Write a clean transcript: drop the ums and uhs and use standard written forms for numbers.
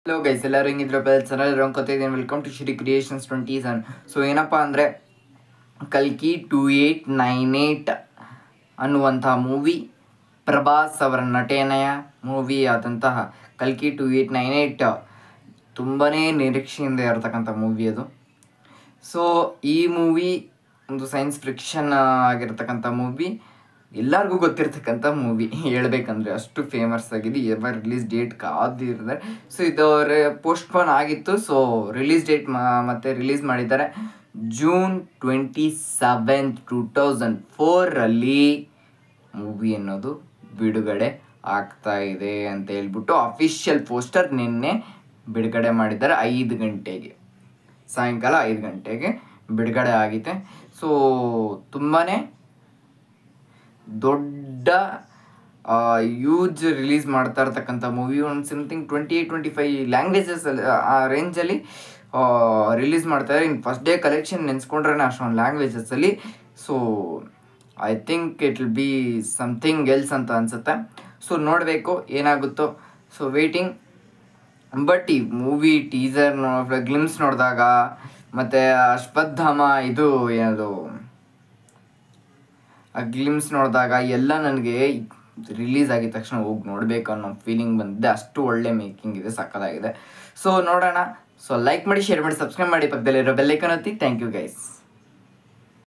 Hello guys, ಎಲ್ಲರೂ ಹಿಂಗಿದ್ರಪ್ಪ ಚೆನ್ನಾಗಿರೋ ಅನ್ಕೋತಿದ್ದೀನಿ. Welcome to Shri creations 27. So ಏನಪ್ಪ ಅಂದರೆ, ಕಲ್ಕಿ 2898 ಅನ್ನುವಂಥ ಮೂವಿ, ಪ್ರಭಾಸ್ ಅವರ ನಟನೆಯ ಮೂವಿ ಆದಂತಹ ಕಲ್ಕಿ 2898 ತುಂಬಾ ನಿರೀಕ್ಷೆಯಿಂದ ಇರತಕ್ಕಂಥ ಮೂವಿ ಅದು. ಸೊ ಈ ಮೂವಿ ಒಂದು ಸೈನ್ಸ್ ಫಿಕ್ಷನ್ ಆಗಿರ್ತಕ್ಕಂಥ ಮೂವಿ, ಎಲ್ಲರಿಗೂ ಗೊತ್ತಿರ್ತಕ್ಕಂಥ ಮೂವಿ ಹೇಳ್ಬೇಕಂದ್ರೆ ಅಷ್ಟು ಫೇಮಸ್ ಆಗಿದೆ. ಎವರ್ ರಿಲೀಸ್ ಡೇಟ್ ಕಾದಿರ್ತಾರೆ. ಸೊ ಇದು ಪೋಸ್ಟ್ಪೋನ್ ಆಗಿತ್ತು. ಸೊ ರಿಲೀಸ್ ಡೇಟ್ ಮತ್ತೆ ರಿಲೀಸ್ ಮಾಡಿದ್ದಾರೆ June 27, 2004 ಮೂವಿ ಅನ್ನೋದು ಬಿಡುಗಡೆ ಆಗ್ತಾ ಇದೆ ಅಂತ ಹೇಳ್ಬಿಟ್ಟು ಅಫಿಷಿಯಲ್ ಪೋಸ್ಟರ್ ನಿನ್ನೆ ಬಿಡುಗಡೆ ಮಾಡಿದ್ದಾರೆ. 5 ಗಂಟೆಗೆ, ಸಾಯಂಕಾಲ 5 ಗಂಟೆಗೆ ಬಿಡುಗಡೆ ಆಗಿದೆ. ಸೊ ತುಂಬಾ ದೊಡ್ಡ ಯೂಜ್ ರಿಲೀಸ್ ಮಾಡ್ತಾ ಇರ್ತಕ್ಕಂಥ ಮೂವಿ. ಒಂದು ಸಮಥಿಂಗ್ 28-25 ಲ್ಯಾಂಗ್ವೇಜಸಲ್ಲಿ ಆ ರೇಂಜಲ್ಲಿ ರಿಲೀಸ್ ಮಾಡ್ತಾರೆ. ಇನ್ನು ಫಸ್ಟ್ ಡೇ ಕಲೆಕ್ಷನ್ ನೆನೆಸ್ಕೊಂಡ್ರೆ ಅಷ್ಟೊಂದು ಲ್ಯಾಂಗ್ವೇಜಸಲ್ಲಿ. So I think it will be something else ಅಂತ ಅನಿಸುತ್ತೆ. ಸೊ ನೋಡಬೇಕು ಏನಾಗುತ್ತೋ. So waiting. ಬಟ್ ಈ ಮೂವಿ ಟೀಸರ್ ಗ್ಲಿಮ್ಸ್ ನೋಡಿದಾಗ ಮತ್ತು ಅಶ್ವತ್ಥಾಮ ಇದು ಏನದು ಆ ಗ್ಲಿಮ್ಸ್ ನೋಡಿದಾಗ ಎಲ್ಲ ನನಗೆ ರಿಲೀಸ್ ಆಗಿದ ತಕ್ಷಣ ಹೋಗಿ ನೋಡಬೇಕು ಅನ್ನೋ ಫೀಲಿಂಗ್ ಬಂದಿದೆ. ಅಷ್ಟು ಒಳ್ಳೆ ಮೇಕಿಂಗ್ ಇದೆ, ಸಕ್ಕತ್ತಾಗಿದೆ. ಸೊ ನೋಡೋಣ. ಸೊ ಲೈಕ್ ಮಾಡಿ, ಶೇರ್ ಮಾಡಿ, ಸಬ್ಸ್ಕ್ರೈಬ್ ಮಾಡಿ, ಪಕ್ಕದಲ್ಲಿರೋ ಬೆಲ್ ಐಕಾನ್ ಒತ್ತಿ. Thank you guys.